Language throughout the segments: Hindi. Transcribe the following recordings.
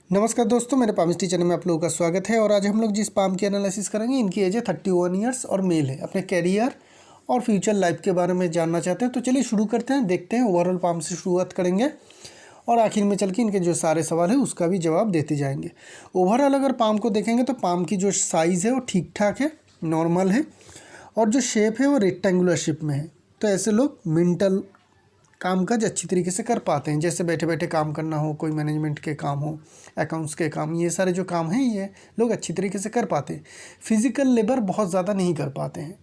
नमस्कार दोस्तों, मेरे पाम चैनल में आप लोगों का स्वागत है। और आज हम लोग जिस पाम की एनालिसिस करेंगे, इनकी एज है 31 ईयर्स और मेल है। अपने कैरियर और फ्यूचर लाइफ के बारे में जानना चाहते हैं तो चलिए शुरू करते हैं। देखते हैं, ओवरऑल पाम से शुरुआत करेंगे और आखिर में चल के इनके जो सारे सवाल है उसका भी जवाब देते जाएंगे। ओवरऑल अगर पाम को देखेंगे तो पाम की जो साइज़ है वो ठीक ठाक है, नॉर्मल है, और जो शेप है वो रेक्टेंगुलर शेप में है। तो ऐसे लोग मेंटल कामकाज अच्छी तरीके से कर पाते हैं, जैसे बैठे बैठे काम करना हो, कोई मैनेजमेंट के काम हो, अकाउंट्स के काम, ये सारे जो काम हैं ये लोग अच्छी तरीके से कर पाते हैं। फिजिकल लेबर बहुत ज़्यादा नहीं कर पाते हैं।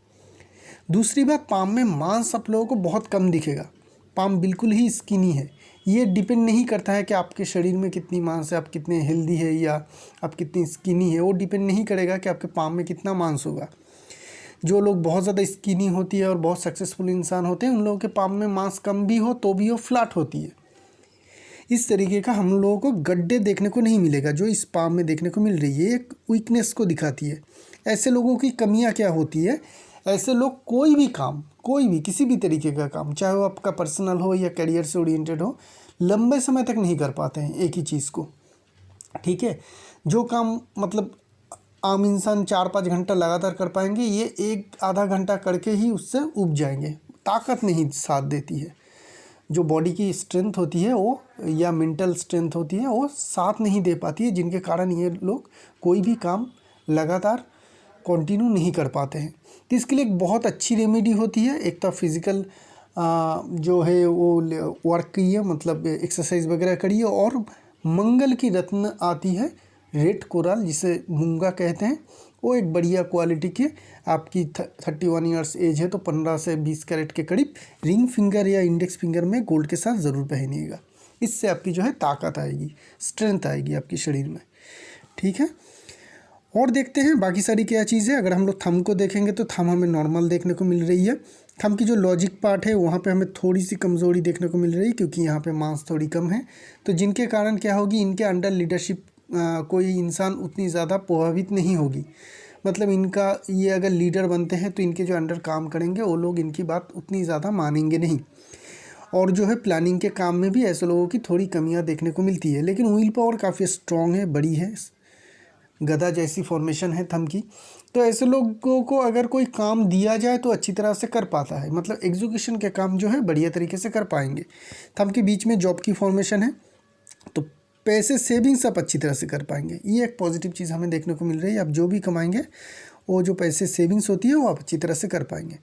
दूसरी बात, पाम में मांस आप लोगों को बहुत कम दिखेगा। पाम बिल्कुल ही स्किनी है। ये डिपेंड नहीं करता है कि आपके शरीर में कितनी मांस है, आप कितने हेल्दी है या आप कितनी स्किनी है। वो डिपेंड नहीं करेगा कि आपके पाम में कितना मांस होगा। जो लोग बहुत ज़्यादा स्किनी होती है और बहुत सक्सेसफुल इंसान होते हैं, उन लोगों के पाम में मांस कम भी हो तो भी वो फ्लैट होती है। इस तरीके का हम लोगों को गड्ढे देखने को नहीं मिलेगा जो इस पाम में देखने को मिल रही है। एक वीकनेस को दिखाती है। ऐसे लोगों की कमियां क्या होती है, ऐसे लोग कोई भी काम, कोई भी किसी भी तरीके का काम, चाहे वो आपका पर्सनल हो या करियर से ओरिएंटेड हो, लंबे समय तक नहीं कर पाते हैं एक ही चीज़ को। ठीक है, जो काम मतलब आम इंसान 4-5 घंटा लगातार कर पाएंगे, ये 1-आधा घंटा करके ही उससे उब जाएंगे। ताकत नहीं साथ देती है। जो बॉडी की स्ट्रेंथ होती है वो, या मेंटल स्ट्रेंथ होती है, वो साथ नहीं दे पाती है, जिनके कारण ये लोग कोई भी काम लगातार कंटिन्यू नहीं कर पाते हैं। तो इसके लिए एक बहुत अच्छी रेमेडी होती है। एक तो फिज़िकल जो है वो वर्क कीजिए, मतलब एक्सरसाइज वगैरह करिए। और मंगल की रत्न आती है, रेड कोरल, जिसे मूंगा कहते हैं, वो एक बढ़िया क्वालिटी के, आपकी 31 ईयर्स एज है तो 15 से 20 कैरेट के करीब रिंग फिंगर या इंडेक्स फिंगर में गोल्ड के साथ ज़रूर पहनिएगा। इससे आपकी जो है ताकत आएगी, स्ट्रेंथ आएगी आपके शरीर में। ठीक है, और देखते हैं बाकी सारी क्या चीज़ है। अगर हम लोग थंब को देखेंगे तो थंब हमें नॉर्मल देखने को मिल रही है। थंब की जो लॉजिक पार्ट है वहाँ पे हमें थोड़ी सी कमज़ोरी देखने को मिल रही है, क्योंकि यहाँ पे मांस थोड़ी कम है। तो जिनके कारण क्या होगी, इनके अंडर लीडरशिप कोई इंसान उतनी ज़्यादा प्रभावित नहीं होगी। मतलब इनका, ये अगर लीडर बनते हैं तो इनके जो अंडर काम करेंगे वो लोग इनकी बात उतनी ज़्यादा मानेंगे नहीं। और जो है प्लानिंग के काम में भी ऐसे लोगों की थोड़ी कमियां देखने को मिलती है। लेकिन व्हील पावर काफ़ी स्ट्रॉन्ग है, बड़ी है, गधा जैसी फॉर्मेशन है थंब की। तो ऐसे लोगों को अगर कोई काम दिया जाए तो अच्छी तरह से कर पाता है, मतलब एग्जीक्यूशन के काम जो है बढ़िया तरीके से कर पाएंगे। थंब के बीच में जॉब की फॉर्मेशन है, तो पैसे सेविंग्स आप अच्छी तरह से कर पाएंगे। ये एक पॉजिटिव चीज़ हमें देखने को मिल रही है। आप जो भी कमाएंगे वो जो पैसे सेविंग्स होती है वो आप अच्छी तरह से कर पाएंगे।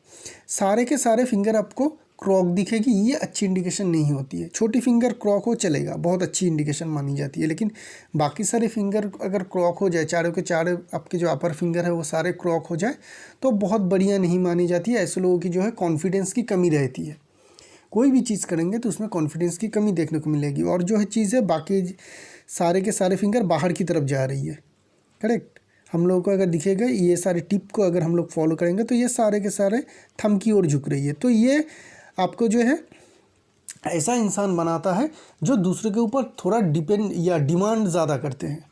सारे के सारे फिंगर आपको क्रॉक दिखेगी, ये अच्छी इंडिकेशन नहीं होती है। छोटी फिंगर क्रॉक हो चलेगा, बहुत अच्छी इंडिकेशन मानी जाती है। लेकिन बाकी सारे फिंगर अगर क्रॉक हो जाए, चारों के चारों आपके जो अपर फिंगर है वो सारे क्रॉक हो जाए, तो बहुत बढ़िया नहीं मानी जाती है। ऐसे लोगों की जो है कॉन्फिडेंस की कमी रहती है। कोई भी चीज़ करेंगे तो उसमें कॉन्फिडेंस की कमी देखने को मिलेगी। और जो है चीज़ है, बाकी सारे के सारे फिंगर बाहर की तरफ जा रही है। करेक्ट, हम लोगों को अगर दिखेगा, ये सारे टिप को अगर हम लोग फॉलो करेंगे तो ये सारे के सारे थंब की ओर झुक रही है। तो ये आपको जो है ऐसा इंसान बनाता है जो दूसरे के ऊपर थोड़ा डिपेंड या डिमांड ज़्यादा करते हैं,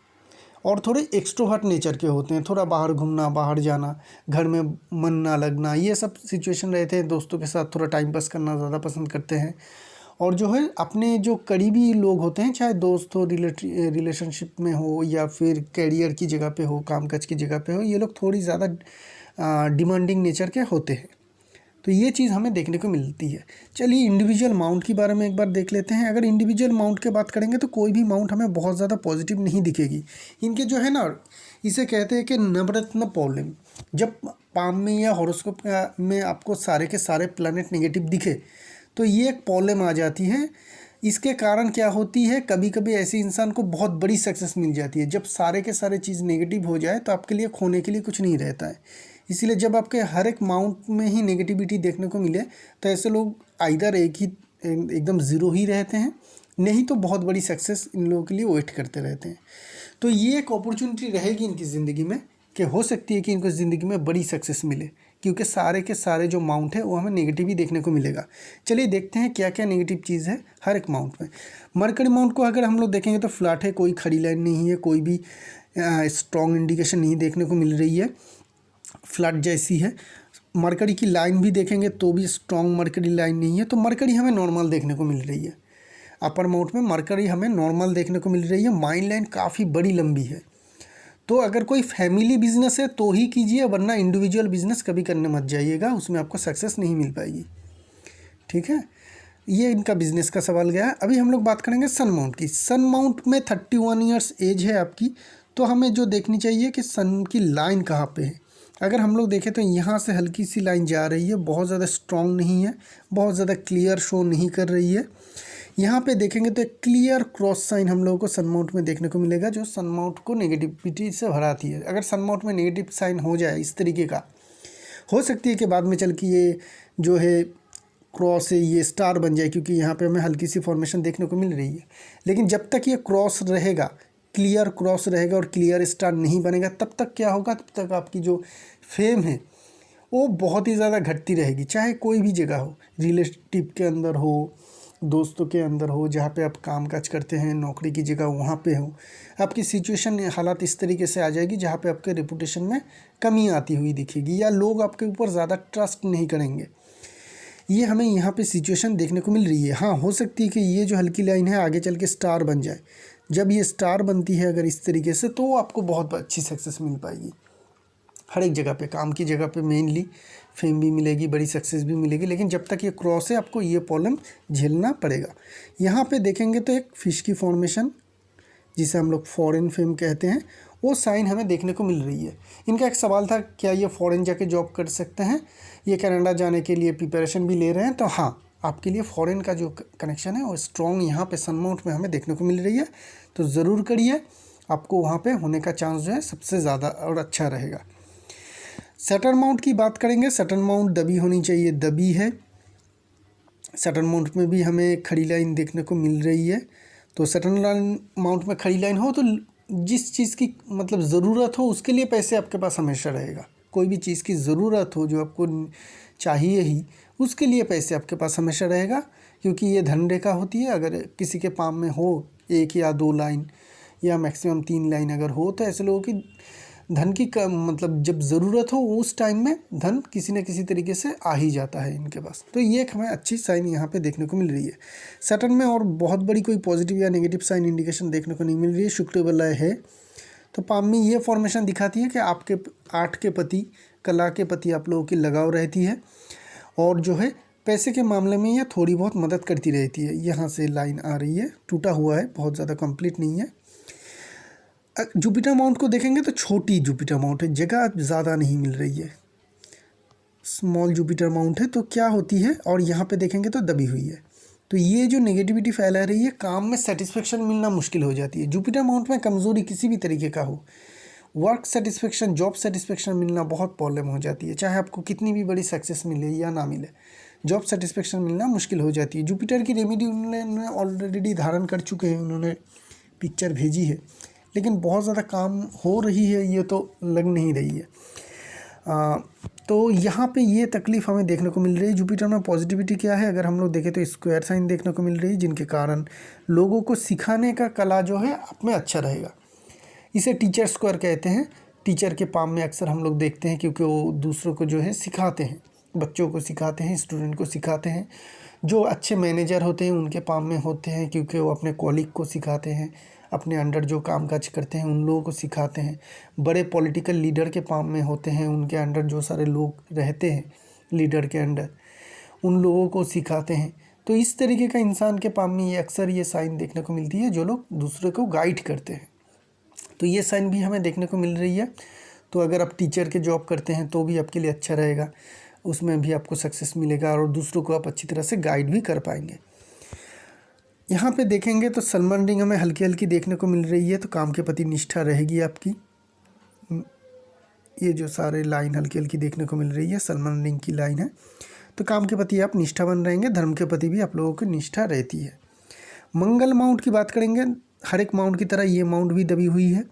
और थोड़े एक्सट्रोवर्ट नेचर के होते हैं। थोड़ा बाहर घूमना, बाहर जाना, घर में मन ना लगना, ये सब सिचुएशन रहते हैं। दोस्तों के साथ थोड़ा टाइम पास करना ज़्यादा पसंद करते हैं। और जो है अपने जो करीबी लोग होते हैं, चाहे दोस्त हो, रिलेशनशिप में हो, या फिर कैरियर की जगह पे हो, कामकाज की जगह पे हो, ये लोग थोड़ी ज़्यादा डिमांडिंग नेचर के होते हैं। तो ये चीज़ हमें देखने को मिलती है। चलिए इंडिविजुअल माउंट के बारे में एक बार देख लेते हैं। अगर इंडिविजुअल माउंट की बात करेंगे तो कोई भी माउंट हमें बहुत ज़्यादा पॉजिटिव नहीं दिखेगी। इनके जो है ना, इसे कहते हैं कि नवरत्न प्रॉब्लम। जब पाम में या हॉरोस्कोप में आपको सारे के सारे प्लैनेट नेगेटिव दिखे तो ये एक प्रॉब्लम आ जाती है। इसके कारण क्या होती है, कभी कभी ऐसे इंसान को बहुत बड़ी सक्सेस मिल जाती है। जब सारे के सारे चीज़ नेगेटिव हो जाए तो आपके लिए खोने के लिए कुछ नहीं रहता है। इसीलिए जब आपके हर एक माउंट में ही नेगेटिविटी देखने को मिले तो ऐसे लोग आइदर एक ही एकदम ज़ीरो ही रहते हैं, नहीं तो बहुत बड़ी सक्सेस इन लोगों के लिए वेट करते रहते हैं। तो ये एक अपॉर्चुनिटी रहेगी इनकी ज़िंदगी में कि हो सकती है कि इनको ज़िंदगी में बड़ी सक्सेस मिले, क्योंकि सारे के सारे जो माउंट है वो हमें नेगेटिव ही देखने को मिलेगा। चलिए देखते हैं क्या क्या नेगेटिव चीज़ है हर एक माउंट में। मरकरी माउंट को अगर हम लोग देखेंगे तो फ्लैट है, कोई खड़ी लाइन नहीं है, कोई भी स्ट्रॉन्ग इंडिकेशन नहीं देखने को मिल रही है, फ्लैट जैसी है। मरकरी की लाइन भी देखेंगे तो भी स्ट्रॉन्ग मरकरी लाइन नहीं है, तो मरकरी हमें नॉर्मल देखने को मिल रही है। अपर माउंट में मरकरी हमें नॉर्मल देखने को मिल रही है। माइन लाइन काफ़ी बड़ी लंबी है। तो अगर कोई फैमिली बिजनेस है तो ही कीजिए, वरना इंडिविजुअल बिजनेस कभी करने मत जाइएगा, उसमें आपको सक्सेस नहीं मिल पाएगी। ठीक है, ये इनका बिजनेस का सवाल गया। अभी हम लोग बात करेंगे सन माउंट की। सन माउंट में 31 ईयर्स एज है आपकी, तो हमें जो देखनी चाहिए कि सन की लाइन कहाँ पे है। अगर हम लोग देखें तो यहाँ से हल्की सी लाइन जा रही है, बहुत ज़्यादा स्ट्रॉन्ग नहीं है, बहुत ज़्यादा क्लियर शो नहीं कर रही है। यहाँ पे देखेंगे तो एक क्लियर क्रॉस साइन हम लोगों को सन माउंट में देखने को मिलेगा, जो सन माउंट को नेगेटिविटी से भराती है। अगर सन माउंट में नेगेटिव साइन हो जाए इस तरीके का, हो सकती है कि बाद में चल के ये जो है क्रॉस है ये स्टार बन जाए, क्योंकि यहाँ पे हमें हल्की सी फॉर्मेशन देखने को मिल रही है। लेकिन जब तक ये क्रॉस रहेगा, क्लियर क्रॉस रहेगा और क्लियर स्टार नहीं बनेगा, तब तक क्या होगा, तब तक आपकी जो फेम है वो बहुत ही ज़्यादा घटती रहेगी। चाहे कोई भी जगह हो, रिलेटिव के अंदर हो, दोस्तों के अंदर हो, जहाँ पे आप काम काज करते हैं, नौकरी की जगह वहाँ पे हो, आपकी सिचुएशन हालात इस तरीके से आ जाएगी जहाँ पे आपके रेपुटेशन में कमी आती हुई दिखेगी, या लोग आपके ऊपर ज़्यादा ट्रस्ट नहीं करेंगे। ये हमें यहाँ पे सिचुएशन देखने को मिल रही है। हाँ, हो सकती है कि ये जो हल्की लाइन है आगे चल के स्टार बन जाए। जब ये स्टार बनती है अगर इस तरीके से, तो आपको बहुत अच्छी सक्सेस मिल पाएगी हर एक जगह पे। काम की जगह पे मेनली फेम भी मिलेगी, बड़ी सक्सेस भी मिलेगी। लेकिन जब तक ये क्रॉस है आपको ये प्रॉब्लम झेलना पड़ेगा। यहाँ पे देखेंगे तो एक फिश की फॉर्मेशन, जिसे हम लोग फॉरेन फेम कहते हैं, वो साइन हमें देखने को मिल रही है। इनका एक सवाल था, क्या ये फॉरेन जाके जॉब कर सकते हैं, ये कनाडा जाने के लिए प्रिपरेशन भी ले रहे हैं। तो हाँ, आपके लिए फॉरेन का जो कनेक्शन है वो स्ट्रॉन्ग यहाँ पे सन माउंट में हमें देखने को मिल रही है। तो ज़रूर करिए, आपको वहाँ पे होने का चांस जो है सबसे ज़्यादा और अच्छा रहेगा। सैटर्न माउंट की बात करेंगे। सैटर्न माउंट दबी होनी चाहिए, दबी है। सैटर्न माउंट में भी हमें खड़ी लाइन देखने को मिल रही है। तो सैटर्न माउंट में खड़ी लाइन हो तो जिस चीज़ की मतलब ज़रूरत हो उसके लिए पैसे आपके पास हमेशा रहेगा। कोई भी चीज़ की ज़रूरत हो जो आपको चाहिए ही, उसके लिए पैसे आपके पास हमेशा रहेगा, क्योंकि ये धन रेखा होती है। अगर किसी के पाम में हो 1 या 2 लाइन या मैक्सिमम 3 लाइन अगर हो, तो ऐसे लोगों की धन की मतलब जब ज़रूरत हो उस टाइम में धन किसी न किसी तरीके से आ ही जाता है इनके पास। तो ये एक हमें अच्छी साइन यहाँ पे देखने को मिल रही है। सैटर्न में और बहुत बड़ी कोई पॉजिटिव या नेगेटिव साइन इंडिकेशन देखने को नहीं मिल रही है। शुक्र वलय है, तो पाम में ये फॉर्मेशन दिखाती है कि आपके 8 के प्रति, कला के प्रति आप लोगों की लगाव रहती है, और जो है पैसे के मामले में यह थोड़ी बहुत मदद करती रहती है। यहाँ से लाइन आ रही है, टूटा हुआ है, बहुत ज़्यादा कंप्लीट नहीं है। जुपिटर माउंट को देखेंगे तो छोटी जुपिटर माउंट है, जगह ज़्यादा नहीं मिल रही है, स्मॉल जुपिटर माउंट है। तो क्या होती है, और यहाँ पे देखेंगे तो दबी हुई है। तो ये जो नेगेटिविटी फैला रही है, काम में सेटिस्फेक्शन मिलना मुश्किल हो जाती है। जुपिटर माउंट में कमज़ोरी किसी भी तरीके का हो, वर्क सेटिस्फेक्शन, जॉब सेटिस्फेक्शन मिलना बहुत प्रॉब्लम हो जाती है। चाहे आपको कितनी भी बड़ी सक्सेस मिले या ना मिले, जॉब सेटिस्फेक्शन मिलना मुश्किल हो जाती है। जुपिटर की रेमेडी उन्होंने ऑलरेडी धारण कर चुके हैं, उन्होंने पिक्चर भेजी है, लेकिन बहुत ज़्यादा काम हो रही है ये तो लग नहीं रही है। तो यहाँ पे ये तकलीफ़ हमें देखने को मिल रही है। जुपिटर में पॉजिटिविटी क्या है, अगर हम लोग देखें तो स्क्वायर साइन देखने को मिल रही है, जिनके कारण लोगों को सिखाने का कला जो है आप में अच्छा रहेगा। इसे टीचर स्क्वायर कहते हैं। टीचर के पाम में अक्सर हम लोग देखते हैं, क्योंकि वो दूसरों को जो है सिखाते हैं, बच्चों को सिखाते हैं, स्टूडेंट को सिखाते हैं। जो अच्छे मैनेजर होते हैं उनके पाम में होते हैं, क्योंकि वो अपने कॉलीग को सिखाते हैं, अपने अंडर जो काम काज करते हैं उन लोगों को सिखाते हैं। बड़े पॉलिटिकल लीडर के पाम में होते हैं, उनके अंडर जो सारे लोग रहते हैं लीडर के अंडर, उन लोगों को सिखाते हैं। तो इस तरीके का इंसान के पाम में ये अक्सर ये साइन देखने को मिलती है, जो लोग दूसरे को गाइड करते हैं। तो ये साइन भी हमें देखने को मिल रही है। तो अगर आप टीचर के जॉब करते हैं तो भी आपके लिए अच्छा रहेगा, उसमें भी आपको सक्सेस मिलेगा और दूसरों को आप अच्छी तरह से गाइड भी कर पाएंगे। यहाँ पे देखेंगे तो सलमान रिंग हमें हल्की हल्की देखने को मिल रही है, तो काम के प्रति निष्ठा रहेगी आपकी। ये जो सारे लाइन हल्की हल्की देखने को मिल रही है सलमान रिंग की लाइन है, तो काम के प्रति आप निष्ठावान रहेंगे, धर्म के प्रति भी आप लोगों की निष्ठा रहती है। मंगल माउंट की बात करेंगे, हर एक माउंट की तरह ये माउंट भी दबी हुई है,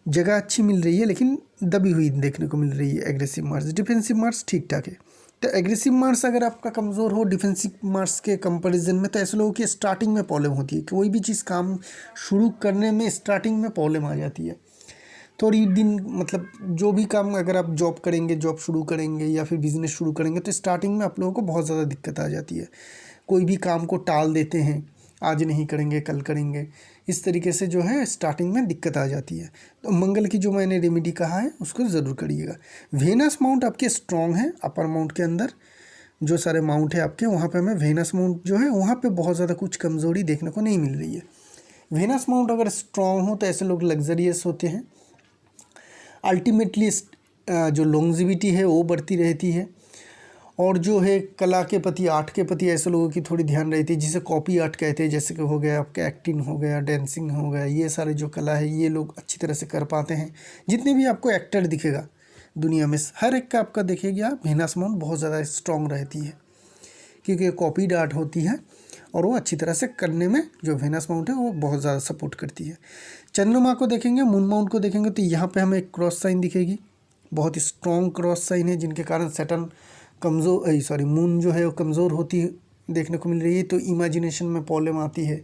जगह अच्छी मिल रही है लेकिन दबी हुई देखने को मिल रही है। एग्रेसिव मार्स, डिफेंसिव मार्स ठीक ठाक है। तो एग्रेसिव मार्स अगर आपका कमज़ोर हो डिफेंसिव मार्स के कंपैरिजन में, तो ऐसे लोगों की स्टार्टिंग में प्रॉब्लम होती है। कोई भी चीज़ काम शुरू करने में स्टार्टिंग में प्रॉब्लम आ जाती है। थोड़ी दिन मतलब जो भी काम अगर आप जॉब करेंगे, जॉब शुरू करेंगे या फिर बिज़नेस शुरू करेंगे, तो स्टार्टिंग में आप लोगों को बहुत ज़्यादा दिक्कत आ जाती है। कोई भी काम को टाल देते हैं, आज नहीं करेंगे कल करेंगे, इस तरीके से जो है स्टार्टिंग में दिक्कत आ जाती है। तो मंगल की जो मैंने रेमेडी कहा है उसको ज़रूर करिएगा। वेनस माउंट आपके स्ट्रॉन्ग है, अपर माउंट के अंदर जो सारे माउंट है आपके, वहाँ पे हमें वेनस माउंट जो है वहाँ पे बहुत ज़्यादा कुछ कमज़ोरी देखने को नहीं मिल रही है। वेनस माउंट अगर स्ट्रॉन्ग हो तो ऐसे लोग लग्जरियस होते हैं, अल्टीमेटली जो लॉन्जिविटी है वो बढ़ती रहती है, और जो है कला के प्रति, आर्ट के प्रति ऐसे लोगों की थोड़ी ध्यान रहती है, जिसे कॉपी आर्ट कहते हैं, जैसे कि हो गया आपका एक्टिंग हो गया, डांसिंग हो गया, ये सारे जो कला है ये लोग अच्छी तरह से कर पाते हैं। जितने भी आपको एक्टर दिखेगा दुनिया में, हर एक का आपका देखिएगा वेनस माउंट बहुत ज़्यादा स्ट्रॉन्ग रहती है, क्योंकि कॉपीड आर्ट होती है और वो अच्छी तरह से करने में जो वेनस माउंट है वो बहुत ज़्यादा सपोर्ट करती है। चंद्रमा को देखेंगे, मून माउंट को देखेंगे तो यहाँ पे हमें एक क्रॉस साइन दिखेगी, बहुत ही स्ट्रॉन्ग क्रॉस साइन है, जिनके कारण सैटर्न कमज़ोर मून जो है वो कमज़ोर होती देखने को मिल रही है। तो इमेजिनेशन में प्रॉब्लम आती है,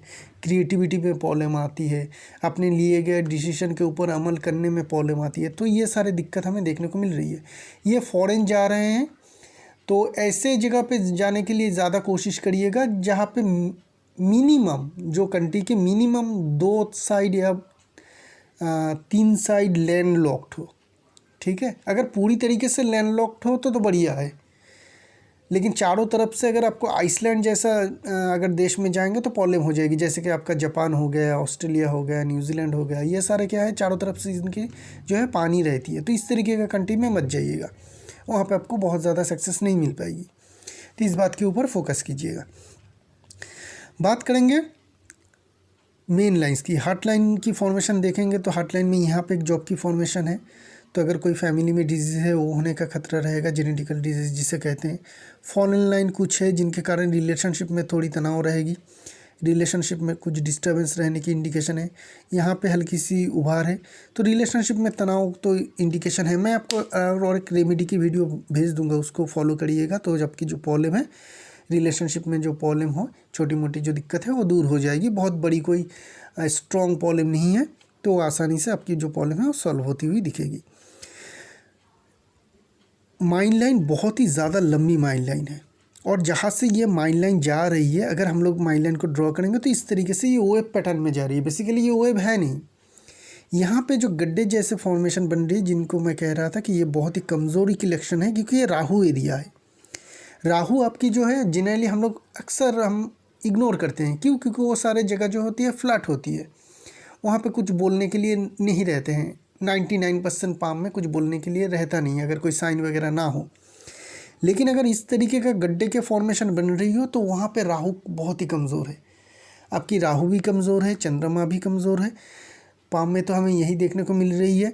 क्रिएटिविटी में प्रॉब्लम आती है, अपने लिए गए डिसीजन के ऊपर अमल करने में प्रॉब्लम आती है। तो ये सारे दिक्कत हमें देखने को मिल रही है। ये फॉरेन जा रहे हैं तो ऐसे जगह पे जाने के लिए ज़्यादा कोशिश करिएगा जहाँ पे मिनिमम, जो कंट्री के मिनिमम 2 साइड या 3 साइड लैंड लॉक्ड हो। ठीक है, अगर पूरी तरीके से लैंड लॉक्ड हो तो बढ़िया है, लेकिन चारों तरफ से अगर आपको आइसलैंड जैसा अगर देश में जाएंगे तो प्रॉब्लम हो जाएगी, जैसे कि आपका जापान हो गया, ऑस्ट्रेलिया हो गया, न्यूजीलैंड हो गया, ये सारे क्या है चारों तरफ से इनकी जो है पानी रहती है। तो इस तरीके का कंट्री में मत जाइएगा, वहाँ पे आपको बहुत ज़्यादा सक्सेस नहीं मिल पाएगी। तो इस बात के ऊपर फोकस कीजिएगा। बात करेंगे मेन लाइंस की, हार्ट लाइन की फॉर्मेशन देखेंगे तो हार्ट लाइन में यहाँ पे एक जॉब की फॉर्मेशन है। तो अगर कोई फैमिली में डिजीज़ है वो होने का खतरा रहेगा, जेनेटिकल डिजीज़ जिसे कहते हैं। फॉरेन लाइन कुछ है जिनके कारण रिलेशनशिप में थोड़ी तनाव रहेगी, रिलेशनशिप में कुछ डिस्टर्बेंस रहने की इंडिकेशन है। यहाँ पे हल्की सी उभार है, तो रिलेशनशिप में तनाव तो इंडिकेशन है। मैं आपको और एक रेमेडी की वीडियो भेज दूंगा, उसको फॉलो करिएगा, तो जबकि जो प्रॉब्लम है रिलेशनशिप में, जो प्रॉब्लम हो, छोटी मोटी जो दिक्कत है वो दूर हो जाएगी। बहुत बड़ी कोई स्ट्रॉन्ग प्रॉब्लम नहीं है, तो आसानी से आपकी जो प्रॉब्लम है वो सॉल्व होती हुई दिखेगी। माइंड लाइन बहुत ही ज़्यादा लंबी माइंड लाइन है, और जहाँ से ये माइंड लाइन जा रही है, अगर हम लोग माइंड लाइन को ड्रॉ करेंगे तो इस तरीके से ये वेव पैटर्न में जा रही है। बेसिकली ये वेव है नहीं, यहाँ पे जो गड्ढे जैसे फॉर्मेशन बन रही है, जिनको मैं कह रहा था कि ये बहुत ही कमज़ोरी की लक्षण है, क्योंकि ये राहु एरिया है। राहु आपकी जो है जनरली हम लोग अक्सर हम इग्नोर करते हैं, क्यों? क्योंकि वो सारे जगह जो होती है फ्लैट होती है, वहाँ पे कुछ बोलने के लिए नहीं रहते हैं। 99% पाम में कुछ बोलने के लिए रहता नहीं है, अगर कोई साइन वगैरह ना हो। लेकिन अगर इस तरीके का गड्ढे के फॉर्मेशन बन रही हो तो वहाँ पे राहु बहुत ही कमज़ोर है। आपकी राहु भी कमज़ोर है, चंद्रमा भी कमज़ोर है। पाम में तो हमें यही देखने को मिल रही है।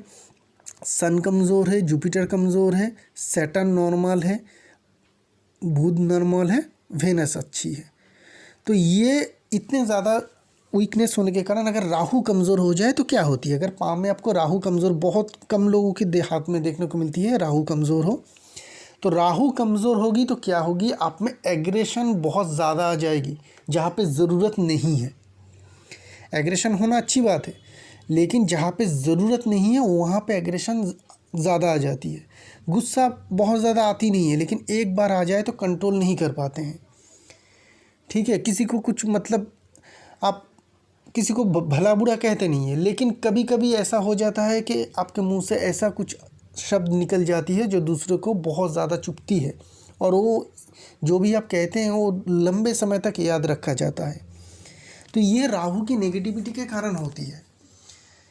सन कमज़ोर है, जुपिटर कमज़ोर है, सैटर्न नॉर्मल है, बुध नॉर्मल है, वेनस अच्छी है। तो ये इतने ज़्यादा वीकनेस होने के कारण अगर राहु कमज़ोर हो जाए तो क्या होती है? अगर पाम में आपको राहु कमज़ोर, बहुत कम लोगों के देहात में देखने को मिलती है राहु कमज़ोर हो, तो राहु कमज़ोर होगी तो क्या होगी? आप में एग्रेशन बहुत ज़्यादा आ जाएगी, जहाँ पे ज़रूरत नहीं है। एग्रेशन होना अच्छी बात है, लेकिन जहाँ पे ज़रूरत नहीं है वहाँ पे एग्रेशन ज़्यादा आ जाती है। गुस्सा बहुत ज़्यादा आती नहीं है, लेकिन एक बार आ जाए तो कंट्रोल नहीं कर पाते हैं। ठीक है, किसी को कुछ मतलब आप किसी को भला बुरा कहते नहीं है, लेकिन कभी कभी ऐसा हो जाता है कि आपके मुंह से ऐसा कुछ शब्द निकल जाती है जो दूसरे को बहुत ज़्यादा चुभती है, और वो जो भी आप कहते हैं वो लंबे समय तक याद रखा जाता है। तो ये राहु की नेगेटिविटी के कारण होती है।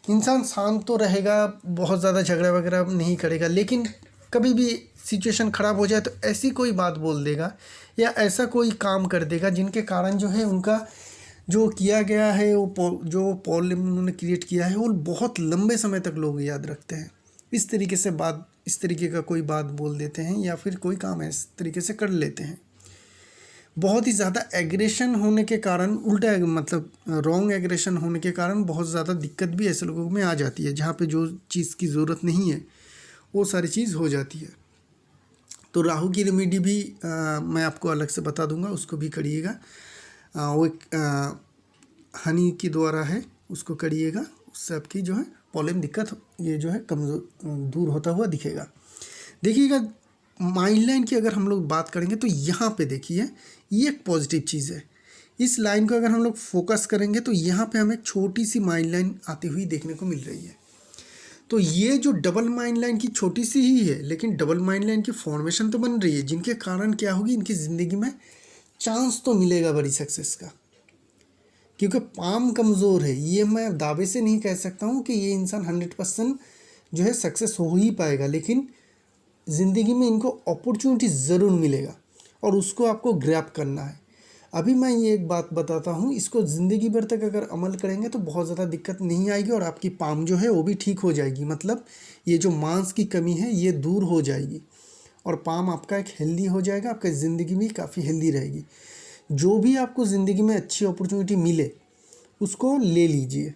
इंसान शांत तो रहेगा, बहुत ज़्यादा झगड़ा वगैरह नहीं करेगा, लेकिन कभी भी सिचुएशन ख़राब हो जाए तो ऐसी कोई बात बोल देगा या ऐसा कोई काम कर देगा जिनके कारण जो है उनका जो किया गया है, वो जो प्रॉब्लम उन्होंने क्रिएट किया है वो बहुत लंबे समय तक लोग याद रखते हैं। इस तरीके से बात, इस तरीके का कोई बात बोल देते हैं या फिर कोई काम इस तरीके से कर लेते हैं। बहुत ही ज़्यादा एग्रेशन होने के कारण, उल्टा मतलब रॉन्ग एग्रेशन होने के कारण बहुत ज़्यादा दिक्कत भी ऐसे लोगों में आ जाती है, जहाँ पे जो चीज़ की ज़रूरत नहीं है वो सारी चीज़ हो जाती है। तो राहु की रेमेडी भी मैं आपको अलग से बता दूंगा, उसको भी करिएगा। वो एक हनी के द्वारा है, उसको करिएगा, उससे आपकी जो है प्रॉब्लम, दिक्कत ये जो है कमज़ोर दूर होता हुआ दिखेगा। देखिएगा माइंड लाइन की अगर हम लोग बात करेंगे तो यहाँ पे देखिए ये एक पॉजिटिव चीज़ है। इस लाइन को अगर हम लोग फोकस करेंगे तो यहाँ पे हमें एक छोटी सी माइंड लाइन आती हुई देखने को मिल रही है। तो ये जो डबल माइंड लाइन की छोटी सी ही है, लेकिन डबल माइंड लाइन की फॉर्मेशन तो बन रही है, जिनके कारण क्या होगी, इनकी ज़िंदगी में चांस तो मिलेगा बड़ी सक्सेस का। क्योंकि पाम कमज़ोर है, ये मैं दावे से नहीं कह सकता हूँ कि ये इंसान 100% जो है सक्सेस हो ही पाएगा, लेकिन ज़िंदगी में इनको अपॉर्चुनिटी ज़रूर मिलेगा और उसको आपको ग्रैब करना है। अभी मैं ये एक बात बताता हूँ, इसको ज़िंदगी भर तक अगर अमल करेंगे तो बहुत ज़्यादा दिक्कत नहीं आएगी और आपकी पाम जो है वो भी ठीक हो जाएगी। मतलब ये जो मांस की कमी है ये दूर हो जाएगी और पाम आपका एक हेल्दी हो जाएगा, आपकी ज़िंदगी भी काफ़ी हेल्दी रहेगी। जो भी आपको ज़िंदगी में अच्छी अपॉर्चुनिटी मिले उसको ले लीजिए।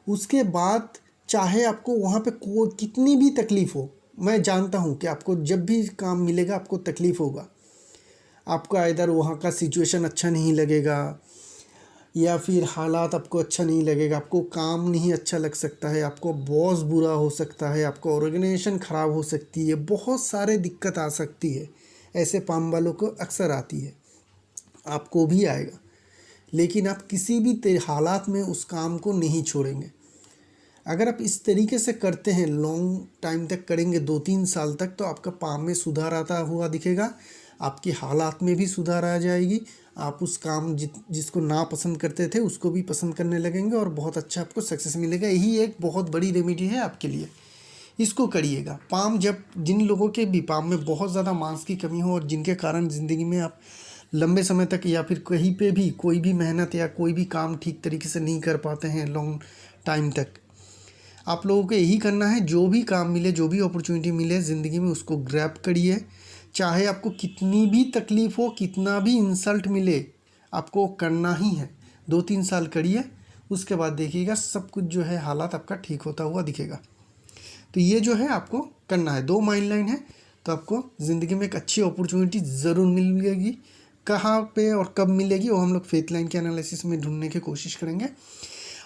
उसके बाद चाहे आपको वहाँ पे कितनी भी तकलीफ़ हो, मैं जानता हूँ कि आपको जब भी काम मिलेगा आपको तकलीफ़ होगा, आपका इधर वहाँ का सिचुएशन अच्छा नहीं लगेगा या फिर हालात आपको अच्छा नहीं लगेगा, आपको काम नहीं अच्छा लग सकता है, आपको बॉस बुरा हो सकता है, आपको ऑर्गेनाइजेशन ख़राब हो सकती है, बहुत सारे दिक्कत आ सकती है। ऐसे पाम वालों को अक्सर आती है, आपको भी आएगा, लेकिन आप किसी भी हालात में उस काम को नहीं छोड़ेंगे। अगर आप इस तरीके से करते हैं, लॉन्ग टाइम तक करेंगे, 2-3 साल तक, तो आपका पाम में सुधार आता हुआ दिखेगा, आपकी हालात में भी सुधार आ जाएगी। आप उस काम जिसको ना पसंद करते थे उसको भी पसंद करने लगेंगे और बहुत अच्छा आपको सक्सेस मिलेगा। यही एक बहुत बड़ी रेमेडी है आपके लिए, इसको करिएगा। पाम जब जिन लोगों के भी पाम में बहुत ज़्यादा मांस की कमी हो और जिनके कारण ज़िंदगी में आप लंबे समय तक या फिर कहीं पे भी कोई भी मेहनत या कोई भी काम ठीक तरीके से नहीं कर पाते हैं लॉन्ग टाइम तक, आप लोगों को यही करना है, जो भी काम मिले, जो भी अपॉर्चुनिटी मिले ज़िंदगी में उसको ग्रैब करिए। चाहे आपको कितनी भी तकलीफ़ हो, कितना भी इंसल्ट मिले, आपको करना ही है। 2-3 साल करिए, उसके बाद देखिएगा सब कुछ जो है हालात आपका ठीक होता हुआ दिखेगा। तो ये जो है आपको करना है, 2 माइंड लाइन है, तो आपको ज़िंदगी में एक अच्छी अपॉर्चुनिटी ज़रूर मिलेगी। कहाँ पे और कब मिलेगी वो हम लोग फेथ लाइन के एनालिसिस में ढूंढने की कोशिश करेंगे।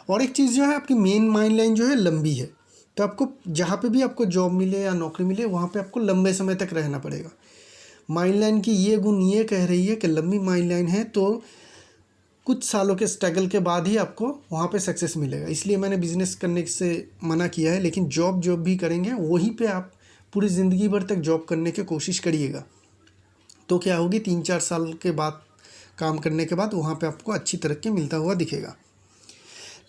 और एक चीज़ जो है, आपकी मेन माइंड लाइन जो है लंबी है, तो आपको जहाँ पे भी आपको जॉब मिले या नौकरी मिले वहाँ पे आपको लंबे समय तक रहना पड़ेगा। माइंड लाइन की ये गुण ये कह रही है कि लंबी माइंड लाइन है तो कुछ सालों के स्ट्रगल के बाद ही आपको वहाँ पे सक्सेस मिलेगा। इसलिए मैंने बिज़नेस करने से मना किया है, लेकिन जॉब भी करेंगे वहीं पे आप पूरी ज़िंदगी भर तक जॉब करने की कोशिश करिएगा। तो क्या होगी, 3-4 साल के बाद काम करने के बाद वहाँ पे आपको अच्छी तरक्की मिलता हुआ दिखेगा।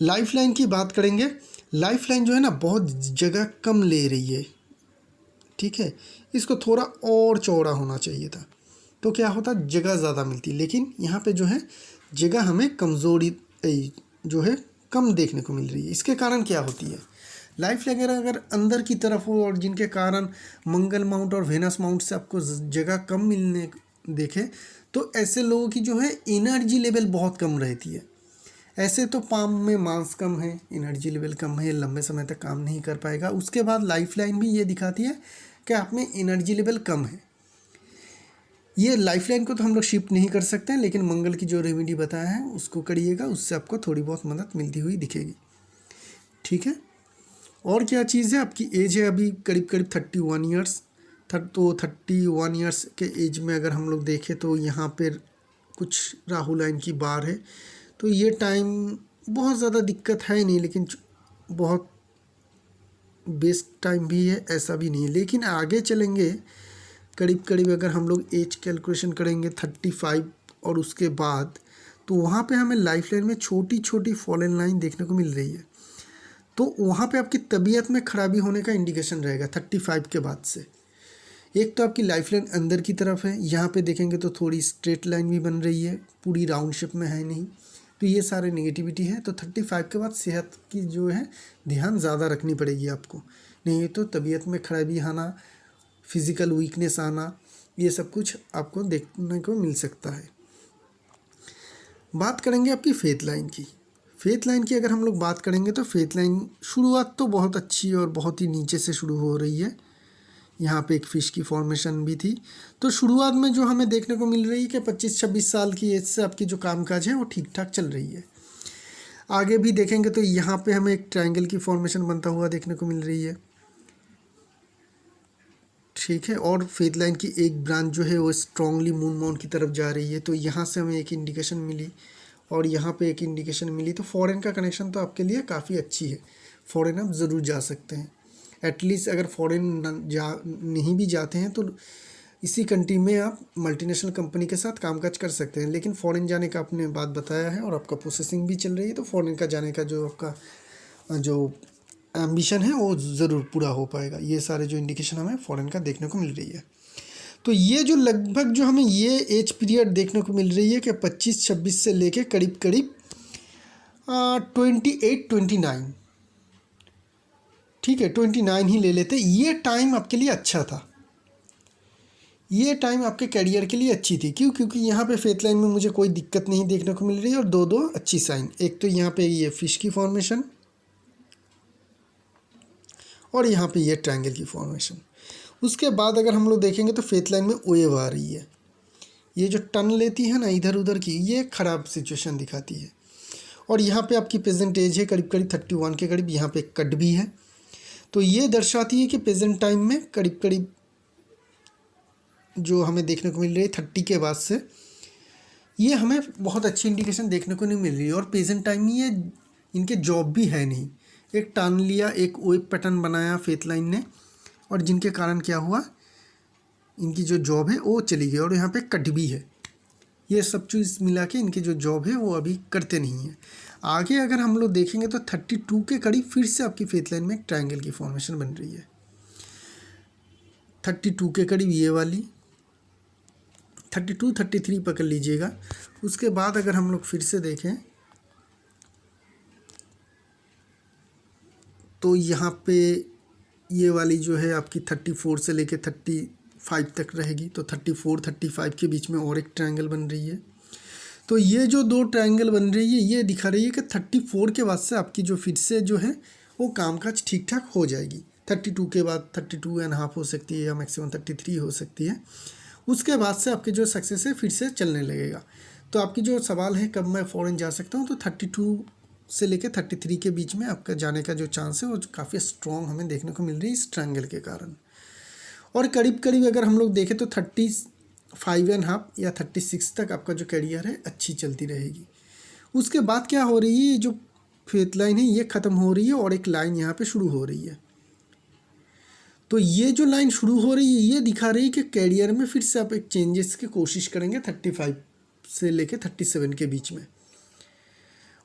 लाइफ लाइन की बात करेंगे। लाइफ लाइन जो है ना बहुत जगह कम ले रही है, ठीक है, इसको थोड़ा और चौड़ा होना चाहिए था, तो क्या होता, जगह ज़्यादा मिलती, लेकिन यहाँ पे जो है जगह हमें कमज़ोरी जो है कम देखने को मिल रही है। इसके कारण क्या होती है, लाइफ लाइन अगर अंदर की तरफ हो और जिनके कारण मंगल माउंट और वेनस माउंट से आपको जगह कम मिलने देखे, तो ऐसे लोगों की जो है एनर्जी लेवल बहुत कम रहती है। ऐसे तो पाम में मांस कम है, एनर्जी लेवल कम है, लंबे समय तक काम नहीं कर पाएगा। उसके बाद लाइफ लाइन भी ये दिखाती है कि आप में एनर्जी लेवल कम है। ये लाइफ लाइन को तो हम लोग शिफ्ट नहीं कर सकते हैं, लेकिन मंगल की जो रेमेडी बताया है उसको करिएगा, उससे आपको थोड़ी बहुत मदद मिलती हुई दिखेगी, ठीक है। और क्या चीज़ है, आपकी एज है अभी करीब करीब 31 ईयर्स, तो 31 ईयर्स के एज में अगर हम लोग देखें तो यहाँ पर कुछ राहु लाइन की बार है, तो ये टाइम बहुत ज़्यादा दिक्कत है नहीं, लेकिन बहुत बेस्ट टाइम भी है ऐसा भी नहीं है। लेकिन आगे चलेंगे करीब करीब अगर हम लोग एज कैलकुलेशन करेंगे 35 और उसके बाद, तो वहाँ पे हमें लाइफ लाइन में छोटी छोटी फॉलन लाइन देखने को मिल रही है, तो वहाँ पे आपकी तबीयत में खराबी होने का इंडिकेशन रहेगा 35 के बाद से। एक तो आपकी लाइफ लाइन अंदर की तरफ है, यहाँ पे देखेंगे तो थोड़ी स्ट्रेट लाइन भी बन रही है, पूरी राउंड शेप में है नहीं, तो ये सारे नेगेटिविटी है। तो 35 के बाद सेहत की जो है ध्यान ज़्यादा रखनी पड़ेगी आपको, नहीं तो तबीयत में खराबी आना, फिज़िकल वीकनेस आना, ये सब कुछ आपको देखने को मिल सकता है। बात करेंगे आपकी फेथ लाइन की। फेथ लाइन की अगर हम लोग बात करेंगे तो फेथ लाइन शुरुआत तो बहुत अच्छी और बहुत ही नीचे से शुरू हो रही है। यहाँ पे एक फ़िश की फॉर्मेशन भी थी, तो शुरुआत में जो हमें देखने को मिल रही है कि 25-26 साल की एज से आपकी जो कामकाज है वो ठीक ठाक चल रही है। आगे भी देखेंगे तो यहाँ पे हमें एक ट्रायंगल की फॉर्मेशन बनता हुआ देखने को मिल रही है, ठीक है। और फेथ लाइन की एक ब्रांच जो है वो स्ट्रांगली मून माउंट की तरफ जा रही है, तो यहाँ से हमें एक इंडिकेशन मिली और यहाँ पे एक इंडिकेशन मिली। तो फॉरेन का कनेक्शन तो आपके लिए काफ़ी अच्छी है, फॉरेन आप ज़रूर जा सकते हैं। एटलीस्ट अगर फॉरेन नहीं भी जाते हैं तो इसी कंट्री में आप मल्टीनेशनल कंपनी के साथ कामकाज कर सकते हैं। लेकिन फॉरेन जाने का आपने बात बताया है और आपका प्रोसेसिंग भी चल रही है, तो फॉरेन का जाने का जो आपका जो एम्बिशन है वो ज़रूर पूरा हो पाएगा। ये सारे जो इंडिकेशन हमें फॉरेन का देखने को मिल रही है। तो ये जो लगभग जो हमें ये एज पीरियड देखने को मिल रही है कि 25-26 से लेके करीब करीब 28-29, ठीक है 29 ही ले लेते। ये टाइम आपके लिए अच्छा था, ये टाइम आपके करियर के लिए अच्छी थी। क्यों? क्योंकि यहाँ पे फेथ लाइन में मुझे कोई दिक्कत नहीं देखने को मिल रही है और दो अच्छी साइन। एक तो यहाँ पे ये फिश की फॉर्मेशन और यहाँ पे ये ट्रायंगल की फॉर्मेशन। उसके बाद अगर हम लोग देखेंगे तो फेथ लाइन में वेव आ रही है, ये जो टर्न लेती है ना इधर उधर की, ये ख़राब सिचुएशन दिखाती है। और यहाँ पे आपकी प्रेजेंट एज है करीब करीब 31 के करीब, यहाँ पे कट भी है, तो ये दर्शाती है कि प्रेजेंट टाइम में करीब करीब जो हमें देखने को मिल रही है 30 के बाद से ये हमें बहुत अच्छी इंडिकेशन देखने को नहीं मिल रही है। और प्रेजेंट टाइम में ये इनके जॉब भी है नहीं, एक टर्न लिया, एक वेव पैटर्न बनाया फेथ लाइन ने, और जिनके कारण क्या हुआ, इनकी जो जॉब है वो चली गई और यहाँ पे कट भी है। ये सब चीज़ मिला के इनकी जो जॉब है वो अभी करते नहीं हैं। आगे अगर हम लोग देखेंगे तो 32 के करीब फिर से आपकी फेथ लाइन में एक ट्रायंगल की फॉर्मेशन बन रही है। 32 के करीब ये वाली, 32-33 पकड़ लीजिएगा। उसके बाद अगर हम लोग फिर से देखें तो यहाँ पे ये वाली जो है आपकी 34 से लेके 35 तक रहेगी, तो 34-35 के बीच में और एक ट्रायंगल बन रही है। तो ये जो दो ट्रायंगल बन रही है ये दिखा रही है कि 34 के बाद से आपकी जो फिर से जो है वो कामकाज ठीक ठाक हो जाएगी। 32 के बाद 32.5 हो सकती है या मैक्सिमम 33 हो सकती है। उसके बाद से आपकी जो सक्सेस है फिर से चलने लगेगा। तो आपकी जो सवाल है कब मैं फ़ॉरेन जा सकता हूँ, तो 32 से लेके 33 के बीच में आपका जाने का जो चांस है वो काफ़ी स्ट्रॉन्ग हमें देखने को मिल रही है इस ट्रायंगल के कारण। और करीब करीब अगर हम लोग देखें तो 35.5 या 36 तक आपका जो करियर है अच्छी चलती रहेगी। उसके बाद क्या हो रही है, जो फेथ लाइन है ये ख़त्म हो रही है और एक लाइन यहाँ पे शुरू हो रही है। तो ये जो लाइन शुरू हो रही है ये दिखा रही है कि करियर में फिर से आप एक चेंजेस की कोशिश करेंगे 35 से लेके 37 के बीच में।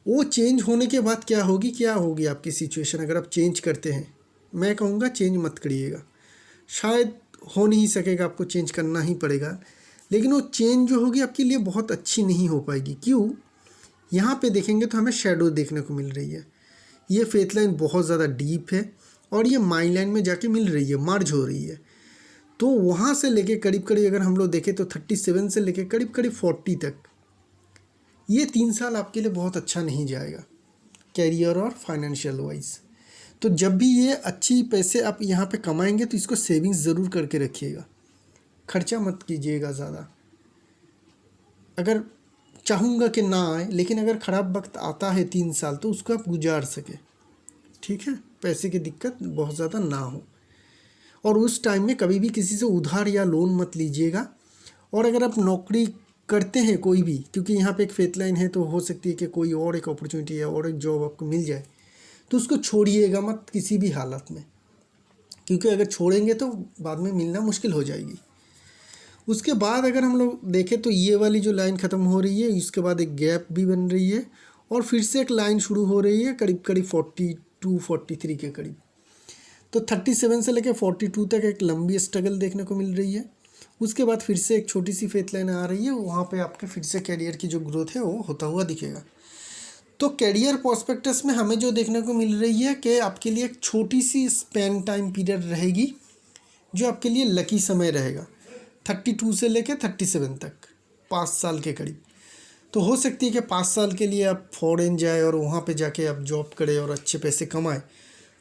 वो चेंज होने के बाद क्या होगी आपकी सिचुएशन अगर आप चेंज करते हैं। मैं कहूँगा चेंज मत करिएगा, शायद हो नहीं सकेगा, आपको चेंज करना ही पड़ेगा। लेकिन वो चेंज जो होगी आपके लिए बहुत अच्छी नहीं हो पाएगी। क्यों? यहाँ पे देखेंगे तो हमें शेडो देखने को मिल रही है। ये फेथ लाइन बहुत ज़्यादा डीप है और ये माई लाइन में जाके मिल रही है, मर्ज हो रही है। तो वहाँ से लेके करीब करीब अगर हम लोग देखें तो 37 से लेके करीब करीब 40 तक ये 3 साल आपके लिए बहुत अच्छा नहीं जाएगा कैरियर और फाइनेंशियल वाइज। तो जब भी ये अच्छी पैसे आप यहाँ पे कमाएंगे तो इसको सेविंग्स ज़रूर करके रखिएगा, खर्चा मत कीजिएगा ज़्यादा। अगर चाहूँगा कि ना आए, लेकिन अगर ख़राब वक्त आता है 3 साल तो उसको आप गुजार सके, ठीक है, पैसे की दिक्कत बहुत ज़्यादा ना हो। और उस टाइम में कभी भी किसी से उधार या लोन मत लीजिएगा। और अगर आप नौकरी करते हैं कोई भी, क्योंकि यहाँ पे एक फेथ लाइन है तो हो सकती है कि कोई और एक अपॉर्चुनिटी या और एक जॉब आपको मिल जाए, तो उसको छोड़िएगा मत किसी भी हालत में, क्योंकि अगर छोड़ेंगे तो बाद में मिलना मुश्किल हो जाएगी। उसके बाद अगर हम लोग देखें तो ये वाली जो लाइन ख़त्म हो रही है, इसके बाद एक गैप भी बन रही है और फिर से एक लाइन शुरू हो रही है करीब करीब 42-43 के करीब। तो 37 से लेकर 42 तक एक लंबी स्ट्रगल देखने को मिल रही है। उसके बाद फिर से एक छोटी सी फेथ लाइन आ रही है, वहाँ पे आपके फिर से कैरियर की जो ग्रोथ है वो होता हुआ दिखेगा। तो कैरियर प्रोस्पेक्टस में हमें जो देखने को मिल रही है कि आपके लिए एक छोटी सी स्पैन टाइम पीरियड रहेगी जो आपके लिए लकी समय रहेगा, 32 से लेकर 37 तक, 5 साल के करीब। तो हो सकती है कि 5 साल के लिए आप फॉरेन जाए और वहाँ पे जाके आप जॉब करें और अच्छे पैसे कमाएं,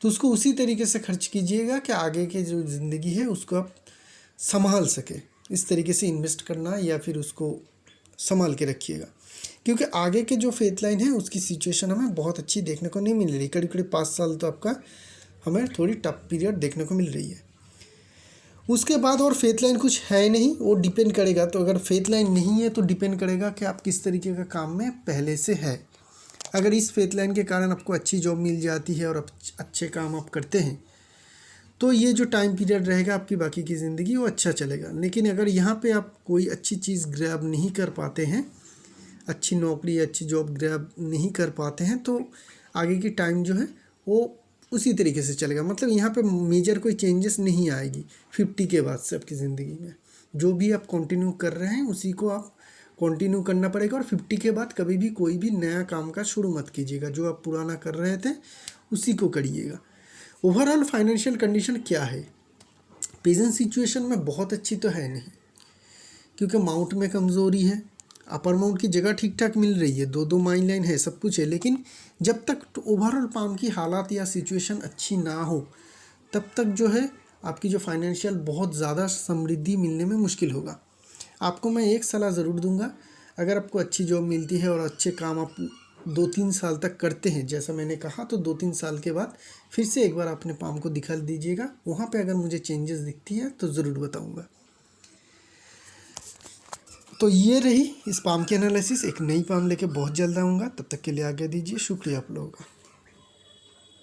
तो उसको उसी तरीके से खर्च कीजिएगा कि आगे की जो ज़िंदगी है उसको आप संभाल सके। इस तरीके से इन्वेस्ट करना या फिर उसको संभाल के रखिएगा, क्योंकि आगे के जो फेथ लाइन है उसकी सिचुएशन हमें बहुत अच्छी देखने को नहीं मिल रही। करीब करीब 5 साल तो आपका हमें थोड़ी टफ पीरियड देखने को मिल रही है। उसके बाद और फेथ लाइन कुछ है नहीं, वो डिपेंड करेगा। तो अगर फेथ लाइन नहीं है तो डिपेंड करेगा कि आप किस तरीके का काम में पहले से है। अगर इस फेथ लाइन के कारण आपको अच्छी जॉब मिल जाती है और अच्छे काम आप करते हैं तो ये जो टाइम पीरियड रहेगा आपकी बाकी की ज़िंदगी वो अच्छा चलेगा। लेकिन अगर यहाँ पे आप कोई अच्छी चीज़ ग्रैब नहीं कर पाते हैं, अच्छी नौकरी अच्छी जॉब ग्रैब नहीं कर पाते हैं, तो आगे की टाइम जो है वो उसी तरीके से चलेगा। मतलब यहाँ पे मेजर कोई चेंजेस नहीं आएगी 50 के बाद से आपकी ज़िंदगी में। जो भी आप कंटिन्यू कर रहे हैं उसी को आप कंटिन्यू करना पड़ेगा। और 50 के बाद कभी भी कोई भी नया काम का शुरू मत कीजिएगा, जो आप पुराना कर रहे थे उसी को करिएगा। ओवरऑल फाइनेंशियल कंडीशन क्या है? प्रेजेंट सिचुएशन में बहुत अच्छी तो है नहीं, क्योंकि माउंट में कमज़ोरी है। अपर माउंट की जगह ठीक ठाक मिल रही है, 2-2 माइन लाइन है, सब कुछ है। लेकिन जब तक ओवरऑल पाम की हालात या सिचुएशन अच्छी ना हो तब तक जो है आपकी जो फाइनेंशियल बहुत ज़्यादा समृद्धि मिलने में मुश्किल होगा। आपको मैं एक सलाह ज़रूर दूंगा, अगर आपको अच्छी जॉब मिलती है और अच्छे काम आप 2-3 साल तक करते हैं जैसा मैंने कहा, तो 2-3 साल के बाद फिर से एक बार अपने पाम को दिखा दीजिएगा। वहाँ पे अगर मुझे चेंजेस दिखती है तो ज़रूर बताऊँगा। तो ये रही इस पाम की एनालिसिस। एक नई पाम लेके बहुत जल्द आऊँगा, तब तक के लिए आज्ञा दीजिए। शुक्रिया आप लोगों का।